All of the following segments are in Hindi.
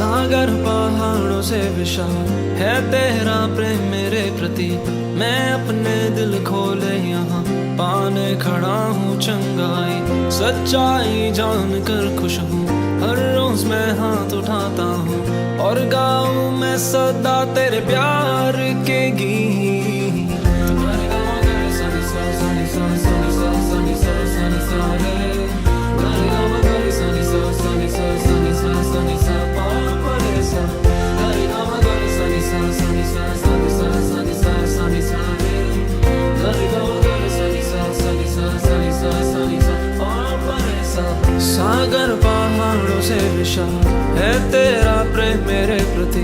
सागर पहाड़ों से विशाल है तेरा प्रेम मेरे प्रति। मैं अपने दिल खोले यहाँ पाने खड़ा हूँ चंगाई। सच्चाई जान कर खुश हूँ, हर रोज मैं हाथ उठाता हूँ और गाऊँ मैं सदा तेरे प्यार के गीत। सागर पहाड़ों से विशाल है तेरा प्रेम मेरे प्रति।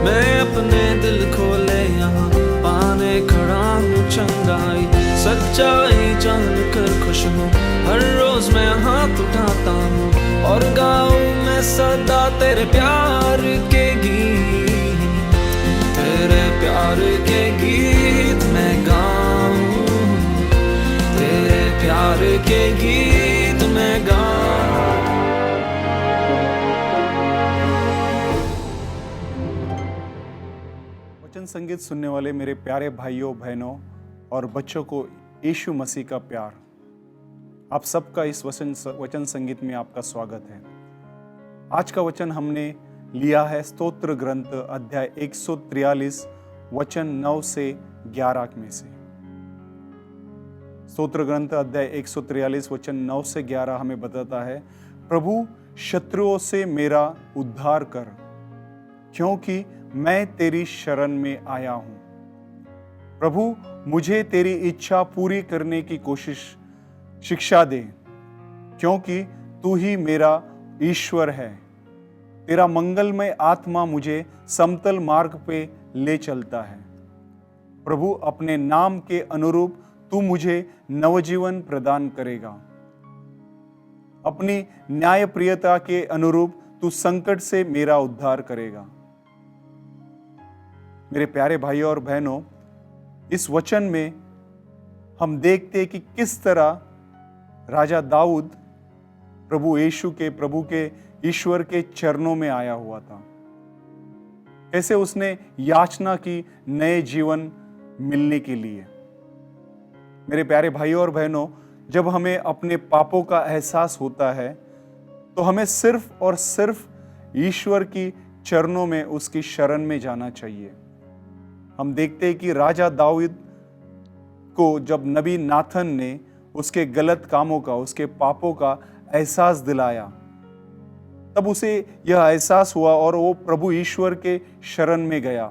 मैं अपने दिल खोले यहाँ पाने खड़ा हूँ चंगाई। सच्चाई जान कर खुश हूँ, हर रोज मैं हाथ उठाता हूँ और गाऊँ मैं सदा तेरे प्यार के गीत। तेरे प्यार के गीत मैं गाऊँ, तेरे प्यार के गीत मैं गाऊँ। वचन संगीत सुनने वाले मेरे प्यारे भाइयों बहनों और बच्चों को यीशु मसीह का प्यार, आप सबका इस वचन संगीत में आपका स्वागत है। आज का वचन हमने लिया है स्तोत्र ग्रंथ अध्याय 143 वचन 9 से 11 में से। स्तोत्र ग्रंथ अध्याय 143 वचन 9 से 11 हमें बताता है, प्रभु शत्रुओं से मेरा उद्धार कर, क्योंकि मैं तेरी शरण में आया हूं। प्रभु मुझे तेरी इच्छा पूरी करने की शिक्षा दे, क्योंकि तू ही मेरा ईश्वर है। तेरा मंगलमय आत्मा मुझे समतल मार्ग पे ले चलता है। प्रभु अपने नाम के अनुरूप तू मुझे नवजीवन प्रदान करेगा। अपनी न्यायप्रियता के अनुरूप तू संकट से मेरा उद्धार करेगा। मेरे प्यारे भाइयों और बहनों, इस वचन में हम देखते हैं कि किस तरह राजा दाऊद प्रभु के ईश्वर के चरणों में आया हुआ था। कैसे उसने याचना की नए जीवन मिलने के लिए। मेरे प्यारे भाइयों और बहनों, जब हमें अपने पापों का एहसास होता है तो हमें सिर्फ और सिर्फ ईश्वर की चरणों में, उसकी शरण में जाना चाहिए। हम देखते हैं कि राजा दाऊद को जब नबी नाथन ने उसके गलत कामों का, उसके पापों का एहसास दिलाया, तब उसे यह एहसास हुआ और वो प्रभु ईश्वर के शरण में गया।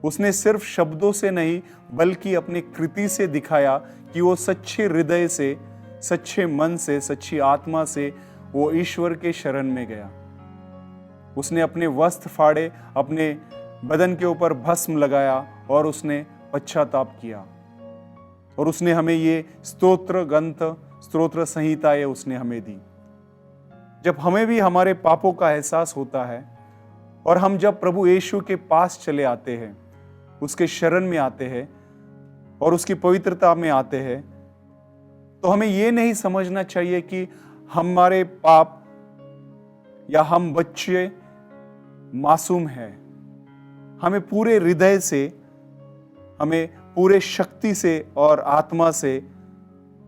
उसने सिर्फ शब्दों से नहीं बल्कि अपनी कृति से दिखाया कि वो सच्चे हृदय से, सच्चे मन से, सच्ची आत्मा से वो ईश्वर के शरण में गया। उसने अपने वस्त्र फाड़े, अपने बदन के ऊपर भस्म लगाया और उसने पश्चाताप किया। और उसने हमें ये स्तोत्र संहिताएं उसने हमें दी। जब हमें भी हमारे पापों का एहसास होता है और हम जब प्रभु यीशु के पास चले आते हैं, उसके शरण में आते हैं और उसकी पवित्रता में आते हैं, तो हमें ये नहीं समझना चाहिए कि हमारे पाप या हम बच्चे मासूम हैं। हमें पूरे हृदय से, हमें पूरे शक्ति से और आत्मा से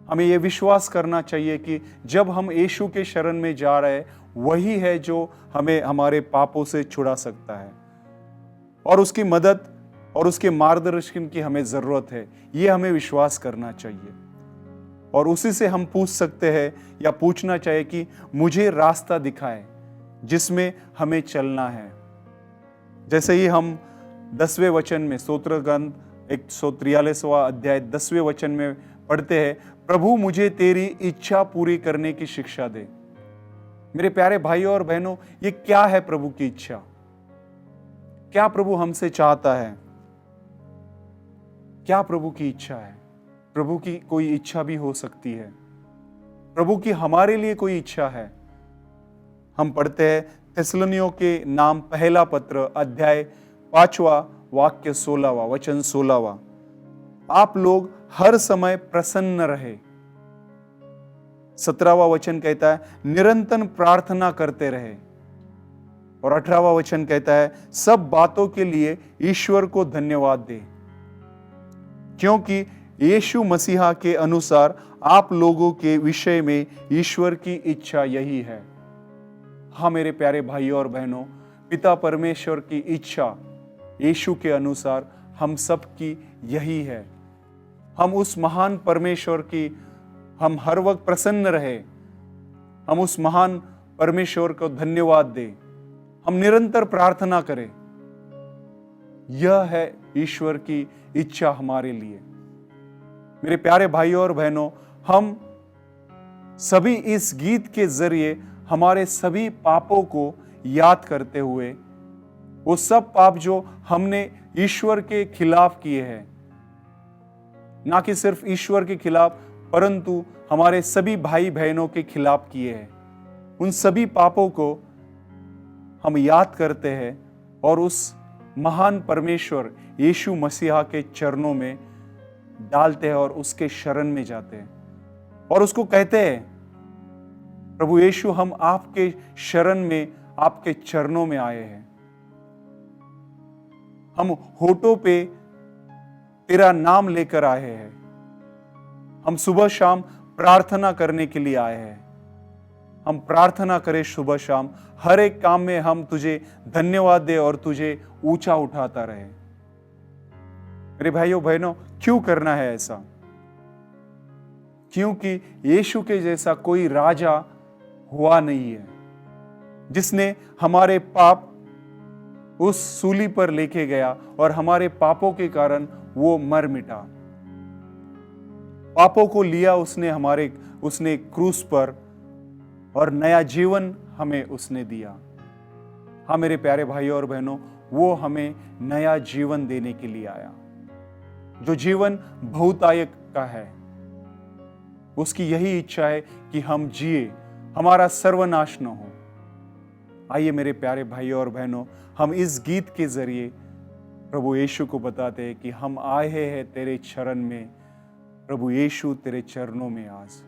हमें यह विश्वास करना चाहिए कि जब हम यीशु के शरण में जा रहे हैं, वही है जो हमें हमारे पापों से छुड़ा सकता है और उसकी मदद और उसके मार्गदर्शन की हमें जरूरत है। ये हमें विश्वास करना चाहिए और उसी से हम पूछ सकते हैं या पूछना चाहिए कि मुझे रास्ता दिखाए जिसमें हमें चलना है। जैसे ही हम 10वें वचन में, स्तोत्र ग्रंथ 143वां अध्याय 10वें वचन में पढ़ते हैं, प्रभु मुझे तेरी इच्छा पूरी करने की शिक्षा दे। मेरे प्यारे भाइयों और बहनों, ये क्या है प्रभु की इच्छा? क्या प्रभु हमसे चाहता है? क्या प्रभु की इच्छा है? प्रभु की कोई इच्छा भी हो सकती है। प्रभु की हमारे लिए कोई इच्छा है। हम पढ़ते हैं थिस्सलुनीयों के नाम पहला पत्र अध्याय 5वां वाक्य 16वां वचन 16वां, आप लोग हर समय प्रसन्न रहे। 17वां वचन कहता है निरंतर प्रार्थना करते रहे। और 18वां वचन कहता है, सब बातों के लिए ईश्वर को धन्यवाद दे, क्योंकि यीशु मसीहा के अनुसार आप लोगों के विषय में ईश्वर की इच्छा यही है। हाँ मेरे प्यारे भाइयों और बहनों, पिता परमेश्वर की इच्छा यीशु के अनुसार हम सब की यही है। हम उस महान परमेश्वर की हम हर वक्त प्रसन्न रहे, हम उस महान परमेश्वर को धन्यवाद दें, हम निरंतर प्रार्थना करें। यह है ईश्वर की इच्छा हमारे लिए। मेरे प्यारे भाइयों और बहनों, हम सभी इस गीत के जरिए हमारे सभी पापों को याद करते हुए, वो सब पाप जो हमने ईश्वर के खिलाफ किए हैं, ना कि सिर्फ ईश्वर के खिलाफ परंतु हमारे सभी भाई बहनों के खिलाफ किए हैं, उन सभी पापों को हम याद करते हैं और उस महान परमेश्वर यीशु मसीहा के चरणों में डालते हैं और उसके शरण में जाते हैं और उसको कहते हैं, प्रभु यीशु, हम आपके शरण में, आपके चरणों में आए हैं। हम होठों पे तेरा नाम लेकर आए हैं। हम सुबह शाम प्रार्थना करने के लिए आए हैं। हम प्रार्थना करें सुबह शाम, हर एक काम में हम तुझे धन्यवाद दे और तुझे ऊंचा उठाता रहे। मेरे भाइयों बहनों, क्यों करना है ऐसा? क्योंकि यीशु के जैसा कोई राजा हुआ नहीं है जिसने हमारे पाप उस सूली पर लेके गया और हमारे पापों के कारण वो मर मिटा। पापों को लिया उसने क्रूस पर और नया जीवन हमें उसने दिया। हाँ मेरे प्यारे भाइयों और बहनों, वो हमें नया जीवन देने के लिए आया, जो जीवन बहुतायक का है। उसकी यही इच्छा है कि हम जिए, हमारा सर्वनाश न हो। आइए मेरे प्यारे भाइयों और बहनों, हम इस गीत के जरिए प्रभु यीशु को बताते हैं कि हम आए हैं तेरे चरण में। प्रभु यीशु, तेरे चरणों में आज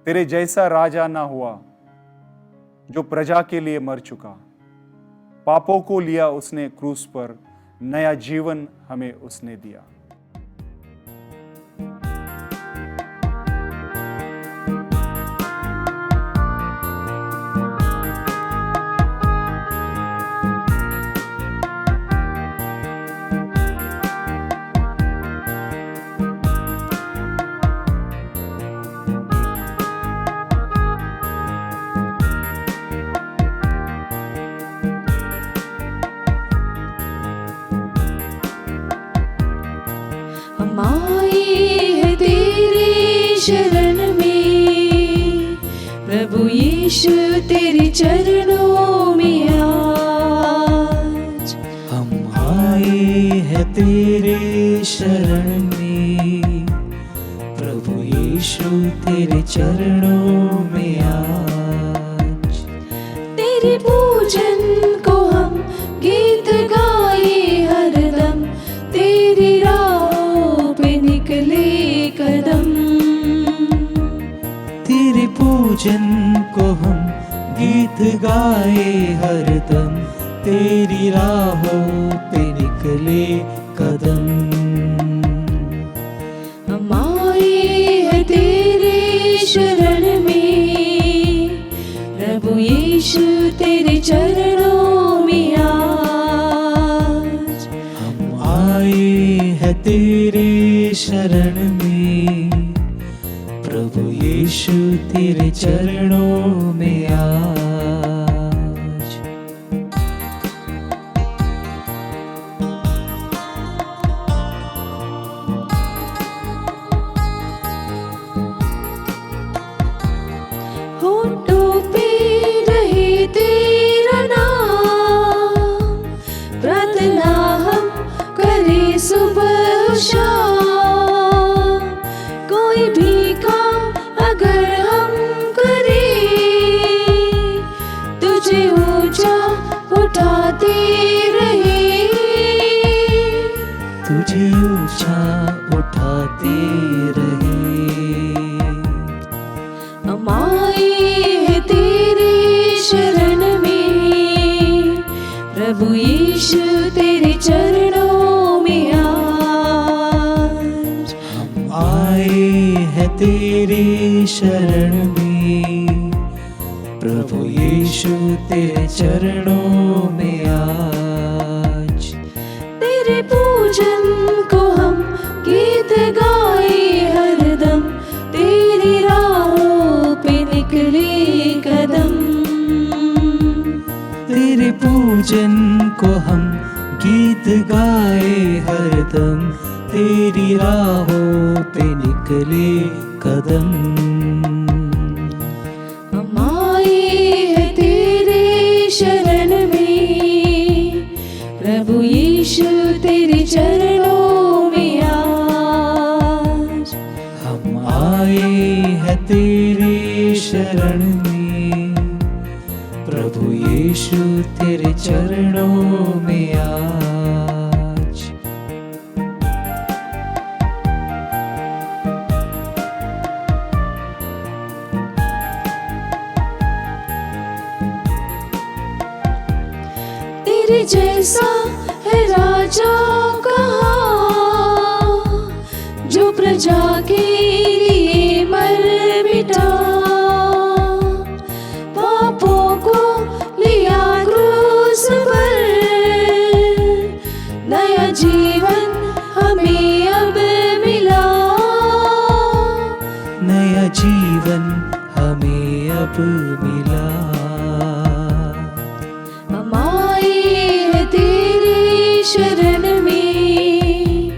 तेरे जैसा राजा ना हुआ जो प्रजा के लिए मर चुका। पापों को लिया उसने क्रूस पर, नया जीवन हमें उसने दिया। हम आए हैं तेरी शरण में, प्रभु यीशु तेरे चरणों में आज। हम आए हैं तेरे शरण में, प्रभु यीशु तेरे चरणों में आज। तेरे पूजन को हम गीत गाए हरदम, तेरी राहों पे निकले कदम। तेरे पूजन को हम गीत गाए हरदम, तेरी राहों पे निकले कदम। हम आए हैं तेरे शरण में, प्रभु यीशु तेरे चरणों में आज। हम आए हैं तेरे शरण में, प्रभु यीशु तेरे चरणों में आज। होठों पे रहे तेरा नाम, प्रार्थना हम करें सुबह शाम। कोई भी काम अगर हम करें, तुझे ऊंचा उठाते रहे। तुझे ऊंचा उठाते रहे। हम आए हैं तेरी शरण में, प्रभु यीशु तेरे चरणों में आज हम आए हैं तेरी शरण में, प्रभु यीशु तेरे चरणों में आज। तेरे पूजन को हम गीत गाए हरदम, तेरी राहों पे निकले कदम। तेरे पूजन को हम गीत गाए हरदम, तेरी राहों पे निकले कदम। हम आए हैं तेरे शरण में, प्रभु यीशु तेरे चरणों में आज। हम आए हैं तेरे शरण में, प्रभु यीशु तेरे चरणों में आज। तेरे जैसा है राजा कहाँ, जो प्रजा के लिए मर मिटा। पापों को लिया क्रूस पर, नया जीवन हमें अब मिला। नया जीवन हमें अब मिला। हम आए हैं तेरी शरण में,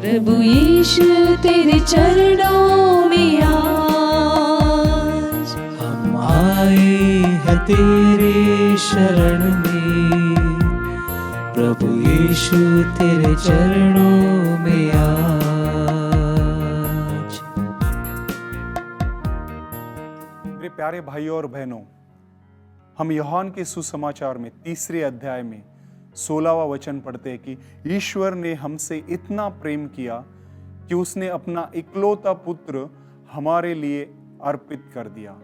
प्रभु यीशु तेरे चरणों में आज। हम आए हैं तेरे शरण में, प्रभु यीशु तेरे चरणों में आज। मेरे प्यारे भाइयों और बहनों, हम यूहन्ना के सुसमाचार में 3 अध्याय में 16वां वचन पढ़ते हैं कि ईश्वर ने हमसे इतना प्रेम किया कि उसने अपना इकलौता पुत्र हमारे लिए अर्पित कर दिया,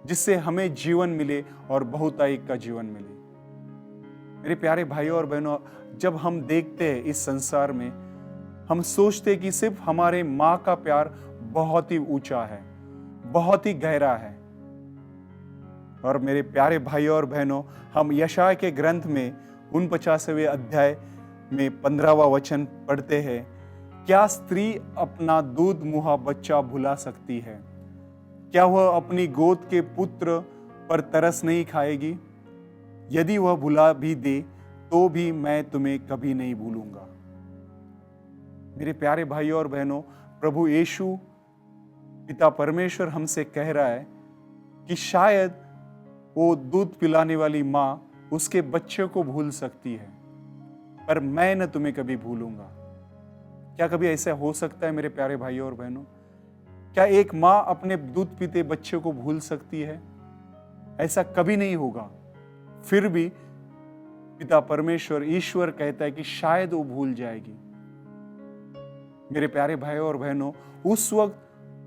जिससे हमें जीवन मिले और बहुतायी का जीवन मिले। मेरे प्यारे भाइयों और बहनों, जब हम देखते हैं इस संसार में, हम सोचते हैं कि सिर्फ हमारे माँ का प्यार बहुत ही ऊंचा है, बहुत ही गहरा है। और मेरे प्यारे भाइयों और बहनों, हम यशायाह के ग्रंथ में 49वें अध्याय में 15वां वचन पढ़ते हैं, क्या स्त्री अपना दूध मुहा बच्चा भुला सकती है? क्या वह अपनी गोद के पुत्र पर तरस नहीं खाएगी? यदि वह भुला भी दे तो भी मैं तुम्हें कभी नहीं भूलूंगा। मेरे प्यारे भाइयों और बहनों, प्रभु यीशु पिता परमेश्वर हमसे कह रहा है कि शायद वो दूध पिलाने वाली माँ उसके बच्चे को भूल सकती है, पर मैं न तुम्हें कभी भूलूंगा। क्या कभी ऐसा हो सकता है मेरे प्यारे भाइयों और बहनों? क्या एक माँ अपने दूध पीते बच्चे को भूल सकती है? ऐसा कभी नहीं होगा। फिर भी पिता परमेश्वर ईश्वर कहता है कि शायद वो भूल जाएगी। मेरे प्यारे भाइयों और बहनों, उस वक्त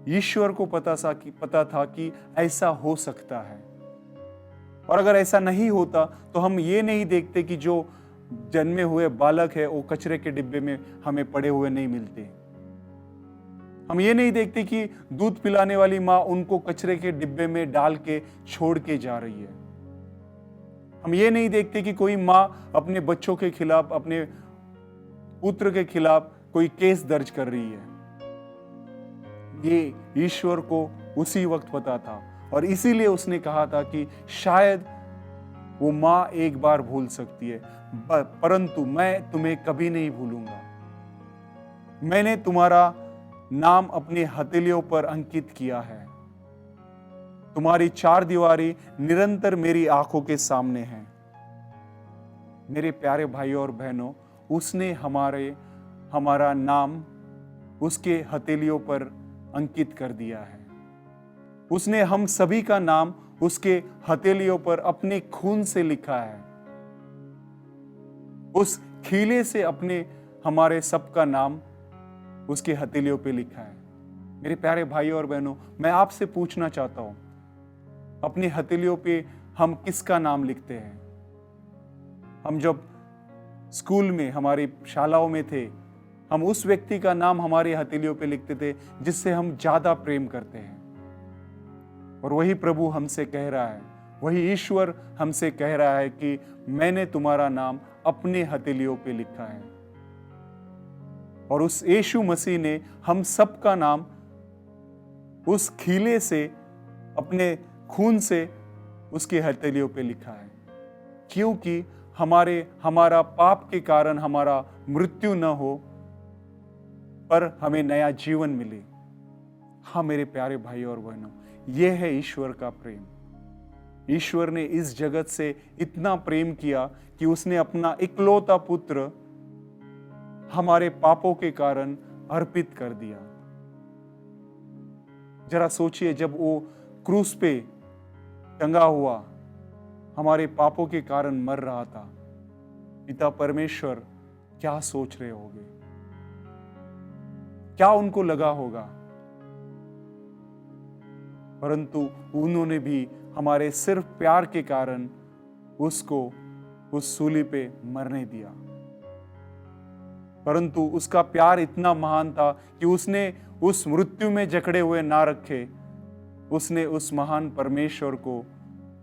ईश्वर को पता था कि ऐसा हो सकता है। और अगर ऐसा नहीं होता तो हम ये नहीं देखते कि जो जन्मे हुए बालक है वो कचरे के डिब्बे में हमें पड़े हुए नहीं मिलते। हम ये नहीं देखते कि दूध पिलाने वाली माँ उनको कचरे के डिब्बे में डाल के छोड़ के जा रही है। हम ये नहीं देखते कि कोई माँ अपने बच्चों के खिलाफ, अपने पुत्र के खिलाफ कोई केस दर्ज कर रही है। ये ईश्वर को उसी वक्त पता था और इसीलिए उसने कहा था कि शायद वो माँ एक बार भूल सकती है, परंतु मैं तुम्हें कभी नहीं भूलूंगा। मैंने तुम्हारा नाम अपनी हथेलियों पर अंकित किया है। तुम्हारी 4 दीवारी निरंतर मेरी आंखों के सामने है। मेरे प्यारे भाइयों और बहनों, उसने हमारा नाम उसके हथेलियों पर अंकित कर दिया है। उसने हम सभी का नाम उसके हथेलियों पर अपने खून से लिखा है। उस खीले से हमारे सबका नाम उसके हथेलियों पे लिखा है। मेरे प्यारे भाइयों और बहनों, मैं आपसे पूछना चाहता हूं, अपनी हथेलियों पे हम किसका नाम लिखते हैं? हम जब स्कूल में, हमारी शालाओं में थे, हम उस व्यक्ति का नाम हमारी हथेलियों पे लिखते थे जिससे हम ज्यादा प्रेम करते हैं। और वही प्रभु हमसे कह रहा है, वही ईश्वर हमसे कह रहा है कि मैंने तुम्हारा नाम अपने हथेलियों पे लिखा है। और उस यीशु मसीह ने हम सबका नाम उस खीले से, अपने खून से उसकी हथेलियों पे लिखा है, क्योंकि हमारा पाप के कारण हमारा मृत्यु न हो, पर हमें नया जीवन मिले। हाँ मेरे प्यारे भाई और बहनों, यह है ईश्वर का प्रेम। ईश्वर ने इस जगत से इतना प्रेम किया कि उसने अपना इकलौता पुत्र हमारे पापों के कारण अर्पित कर दिया। जरा सोचिए, जब वो क्रूस पे टंगा हुआ हमारे पापों के कारण मर रहा था, पिता परमेश्वर क्या सोच रहे होंगे, क्या उनको लगा होगा। परंतु उन्होंने भी हमारे सिर्फ प्यार के कारण उसको उस सूली पे मरने दिया। परंतु उसका प्यार इतना महान था कि उसने उस मृत्यु में जकड़े हुए ना रखे, उसने उस महान परमेश्वर को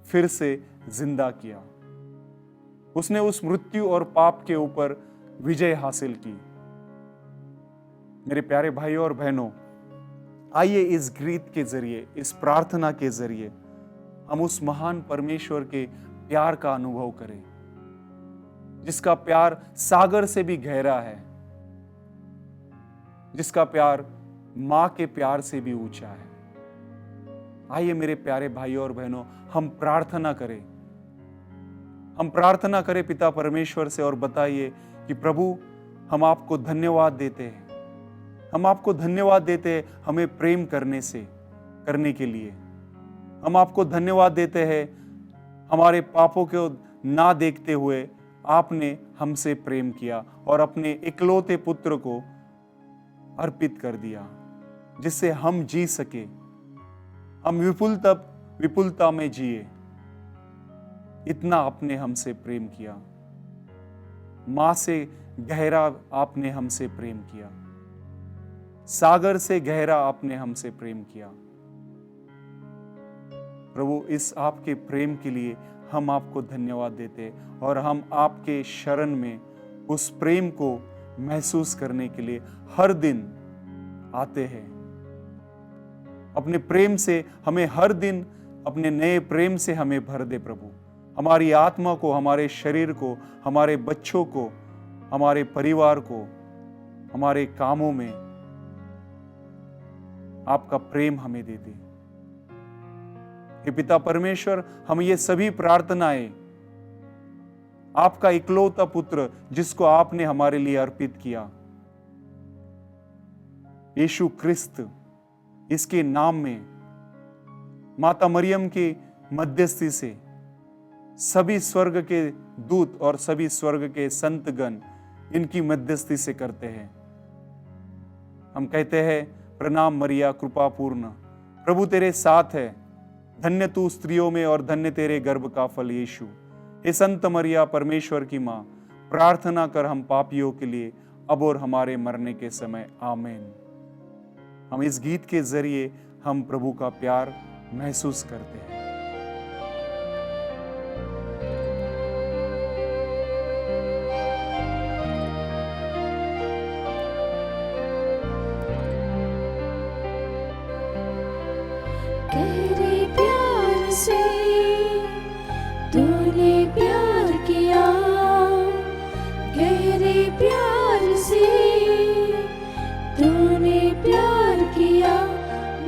फिर से जिंदा किया। उसने उस मृत्यु और पाप के ऊपर विजय हासिल की। मेरे प्यारे भाइयों और बहनों, आइए इस गीत के जरिए, इस प्रार्थना के जरिए हम उस महान परमेश्वर के प्यार का अनुभव करें, जिसका प्यार सागर से भी गहरा है, जिसका प्यार मां के प्यार से भी ऊंचा है। आइए मेरे प्यारे भाइयों और बहनों, हम प्रार्थना करें। हम प्रार्थना करें पिता परमेश्वर से और बताइए कि प्रभु, हम आपको धन्यवाद देते हैं। हम आपको धन्यवाद देते हैं हमें प्रेम करने के लिए। हम आपको धन्यवाद देते हैं हमारे पापों को ना देखते हुए आपने हमसे प्रेम किया और अपने इकलौते पुत्र को अर्पित कर दिया, जिससे हम जी सके, हम विपुलता में जिए। इतना आपने हमसे प्रेम किया। मां से गहरा आपने हमसे प्रेम किया, सागर से गहरा आपने हमसे प्रेम किया। प्रभु, इस आपके प्रेम के लिए हम आपको धन्यवाद देते और हम आपके शरण में उस प्रेम को महसूस करने के लिए हर दिन आते हैं। अपने प्रेम से हमें हर दिन, अपने नए प्रेम से हमें भर दे प्रभु। हमारी आत्मा को, हमारे शरीर को, हमारे बच्चों को, हमारे परिवार को, हमारे कामों में आपका प्रेम हमें दे दे। हे पिता परमेश्वर, हम ये सभी प्रार्थनाएं आपका इकलौता पुत्र जिसको आपने हमारे लिए अर्पित किया, यीशु क्रिस्त, इसके नाम में माता मरियम की मध्यस्थी से सभी स्वर्ग के दूत और सभी स्वर्ग के संतगण इनकी मध्यस्थी से करते हैं। हम कहते हैं, प्रणाम मरिया कृपा पूर्ण, प्रभु तेरे साथ है, धन्य तू स्त्रियों में और धन्य तेरे गर्भ का फल यीशु। हे संत मरिया परमेश्वर की मां, प्रार्थना कर हम पापियों के लिए अब और हमारे मरने के समय। आमीन। हम इस गीत के जरिए हम प्रभु का प्यार महसूस करते हैं। गहरे प्यार से तूने प्यार किया, गहरे प्यार से तूने प्यार किया,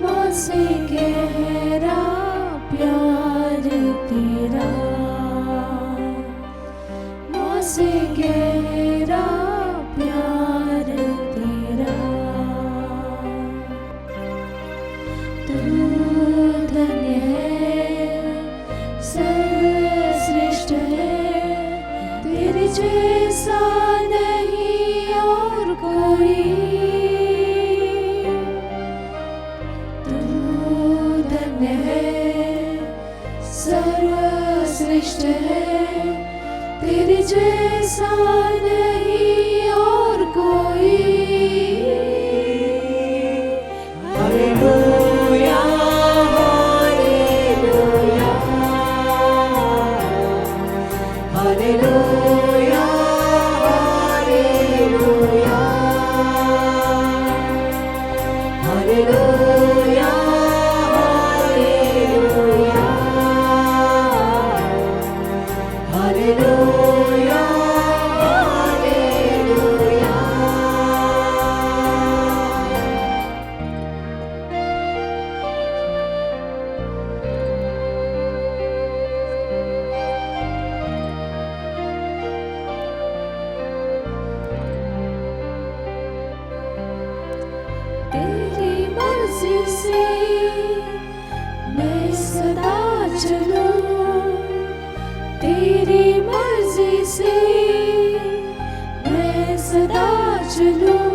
माँ से गहरा प्यार तेरा, माँ से गहरा प्यार तेरा। तू धन्य है, सर्वश्रेष्ठ है, तेरे जैसा नहीं और कोई। तू धन्य है, सर्वश्रेष्ठ है, तेरे जैसा नहीं और कोई। Hallelujah hallelujah hallelujah hallelujah hallelujah hallelujah hallelujah तेरी मर्जी से मैं सदा चलूं, तेरी मर्जी से मैं सदा चलूं,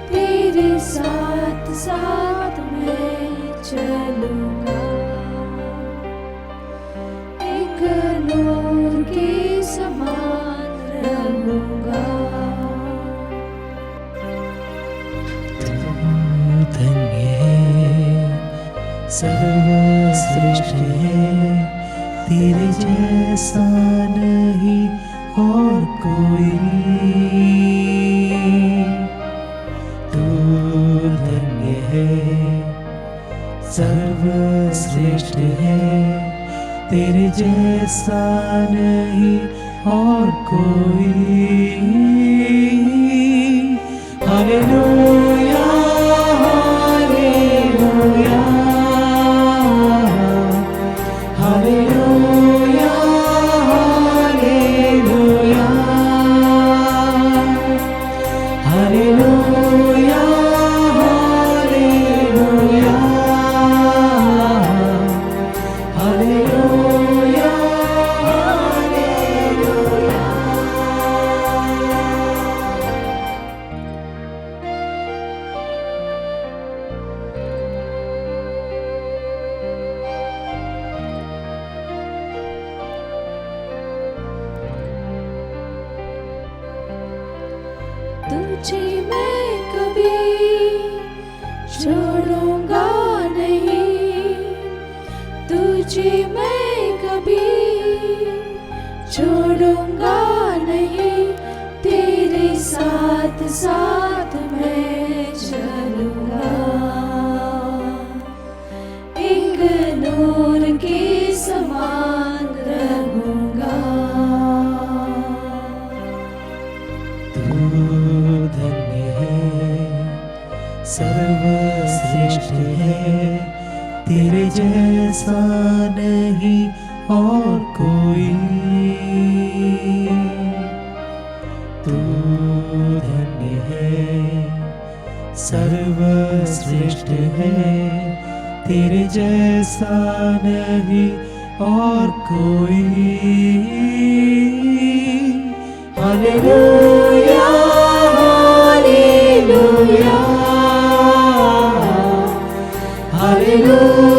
तेरे साथ साथ मैं चलूंगा। एक नूर के समान रहूंगा। धन्य है सर्वश्रेष्ठ है तेरे जैसा नहीं और कोई। तू धन्य है सर्वश्रेष्ठ है तेरे जैसा नहीं और कोई। Hallelujah hallelujah hallelujah hallelujah hallelujah hallelujah hallelujah तुझे मैं कभी छोड़ूंगा नहीं, तुझे मैं कभी छोड़ूंगा नहीं, तेरे साथ साथ मैं चलूंगा। एक नूर के समान रहूंगा। तू धन्य है सर्वश्रेष्ठ है तेरे जैसा नहीं और कोई। तू धन्य है सर्वश्रेष्ठ है तेरे जैसा नहीं और कोई। Hallelujah hallelujah hallelujah